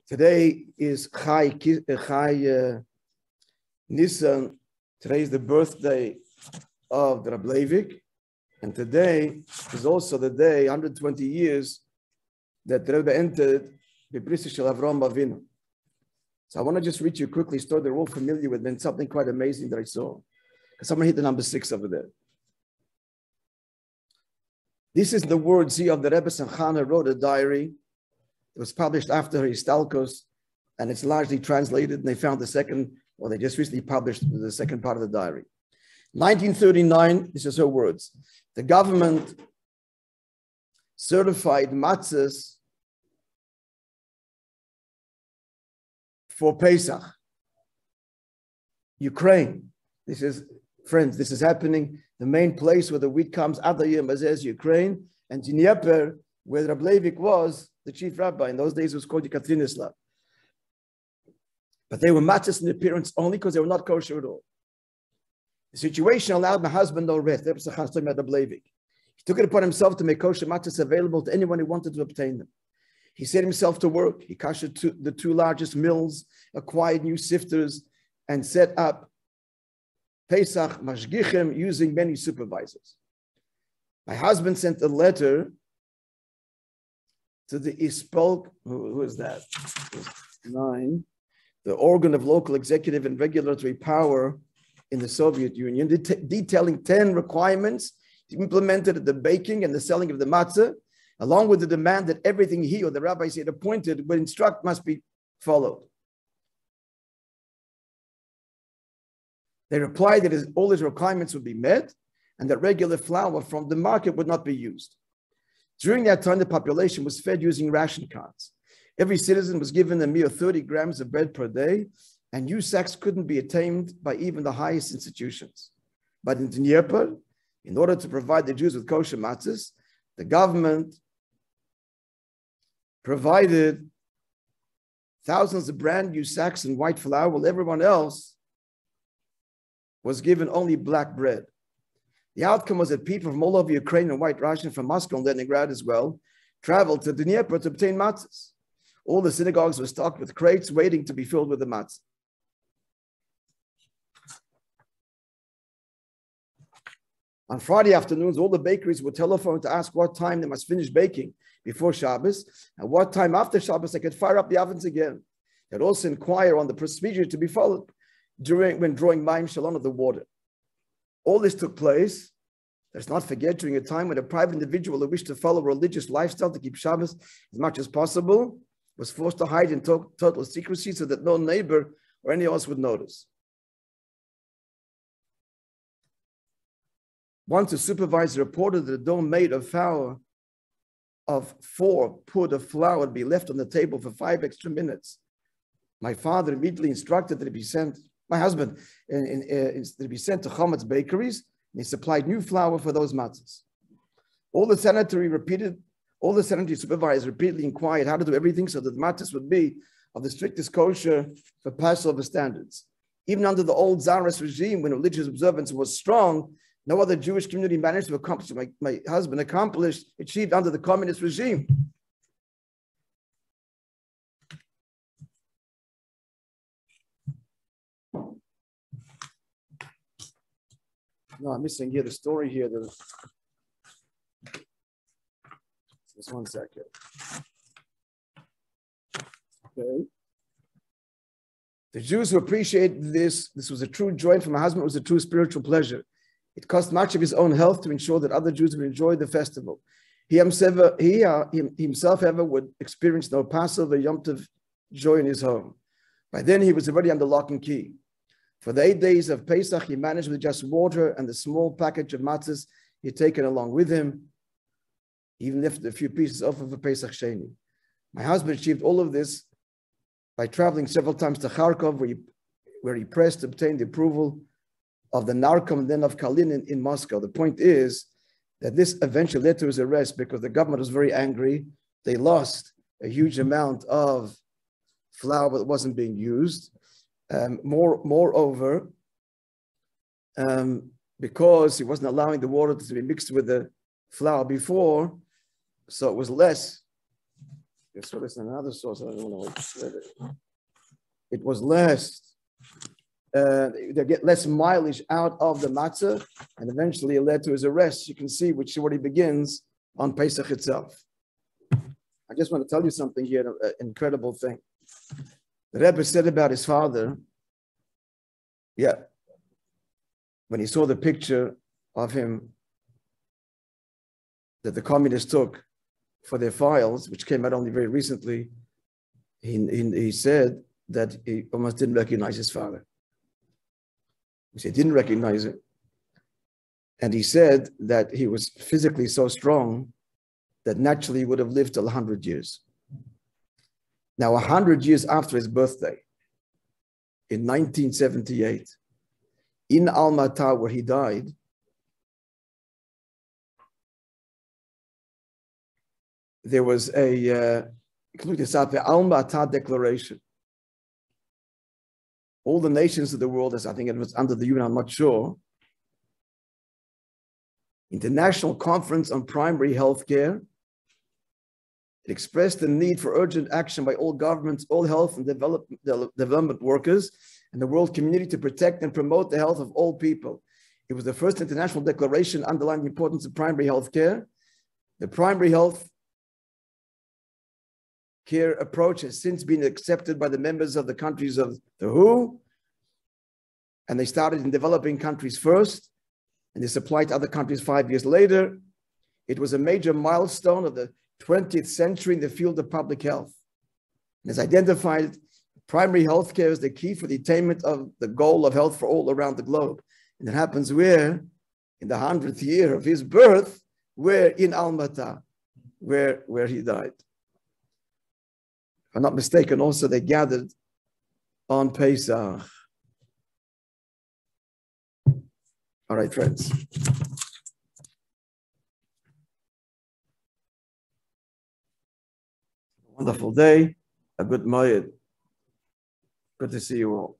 Today is Chai Nisan. Today is the birthday of the Rabbi Levi, and today is also the day, 120 years, that the Rebbe entered the Bris Shel Avram Avinu. So I want to just read you quickly a story they're all familiar with, and something quite amazing that I saw. Someone hit the number 6 over there. This is the words of the Rebbe Sanchana wrote a diary. It was published after his Stalkos, and it's largely translated, and they found the second, or they just recently published the second part of the diary. 1939, this is her words. The government certified MATZOS for Pesach. Ukraine. This is, friends, this is happening. The main place where the wheat comes, Adayim Azez, Ukraine, and Dnieper, where Rabbi Levi was the chief rabbi. In those days, it was called Yekaterislav. But they were matzos in appearance only because they were not kosher at all. The situation allowed my husband no rest. He took it upon himself to make kosher matzos available to anyone who wanted to obtain them. He set himself to work. He koshered the 2 largest mills, acquired new sifters, and set up Pesach mashgichim using many supervisors. My husband sent a letter to the Ispolk, who is that? 9, the organ of local executive and regulatory power in the Soviet Union, detailing 10 requirements implemented at the baking and the selling of the matzah, along with the demand that everything he or the rabbis he had appointed would instruct must be followed. They replied that all his requirements would be met and that regular flour from the market would not be used. During that time, the population was fed using ration cards. Every citizen was given a mere 30 grams of bread per day, and new sacks couldn't be attained by even the highest institutions. But in Dnieper, in order to provide the Jews with kosher matzahs, the government provided thousands of brand new sacks and white flour, while everyone else was given only black bread. The outcome was that people from all over Ukraine and White Russia, from Moscow and Leningrad as well, traveled to Dnieper to obtain matzahs. All the synagogues were stocked with crates waiting to be filled with the matzah. On Friday afternoons, all the bakeries would telephone to ask what time they must finish baking before Shabbos, and what time after Shabbos they could fire up the ovens again. They'd also inquire on the procedure to be followed when drawing Maim Shalom of the water. All this took place, let's not forget, during a time when a private individual who wished to follow a religious lifestyle to keep Shabbos as much as possible was forced to hide in total secrecy so that no neighbor or anyone else would notice. Once a supervisor reported that a dough made of flour of 4 pud of flour would be left on the table for 5 extra minutes. My father immediately instructed that it be sent, my husband, that it be sent to Chometz bakeries, and he supplied new flour for those matzahs. All the sanitary supervisors repeatedly inquired how to do everything so that the matzahs would be of the strictest kosher for Passover standards. Even under the old Tsarist regime, when religious observance was strong, no other Jewish community managed to accomplish what my husband achieved under the communist regime. No, I'm missing here the story here. Just 1 second. Okay. The Jews who appreciated this was a true joy for my husband. It was a true spiritual pleasure. It cost much of his own health to ensure that other Jews would enjoy the festival. He himself ever would experience no Passover, Yom Tov joy in his home. By then, he was already under lock and key. For the 8 days of Pesach, he managed with just water and the small package of matzahs he had taken along with him. He even lifted a few pieces off of a Pesach Sheni. My husband achieved all of this by traveling several times to Kharkov, where he pressed to obtain the approval of the Narkom and then of Kalinin in Moscow. The point is that this eventually led to his arrest because the government was very angry. They lost a huge amount of flour that wasn't being used. Moreover, because he wasn't allowing the water to be mixed with the flour before, so it was less I saw this in another source. I don't know what said it. It was less. They get less mileage out of the matzah, and eventually it led to his arrest. You can see which already begins on Pesach itself. I just want to tell you something here, an incredible thing. The Rebbe said about his father, when he saw the picture of him that the communists took for their files, which came out only very recently, he said that he almost didn't recognize his father. He said he didn't recognize it. And he said that he was physically so strong that naturally he would have lived till 100 years. Now, 100 years after his birthday, in 1978, in Almaty, where he died, there was the Almaty Declaration. All the nations of the world, as I think it was under the UN, I'm not sure, International Conference on Primary Health Care. It expressed the need for urgent action by all governments, all health and development workers, and the world community to protect and promote the health of all people. It was the first international declaration underlining the importance of primary health care. The primary health care approach has since been accepted by the members of the countries of the WHO, and they started in developing countries first, and this applied to other countries 5 years later. It was a major milestone of the 20th century in the field of public health. It has identified primary health care as the key for the attainment of the goal of health for all around the globe. And it happens where? In the 100th year of his birth, where in Almaty, where he died. If I'm not mistaken, also they gathered on Pesach. All right, friends. Wonderful day, a good moed. Good to see you all.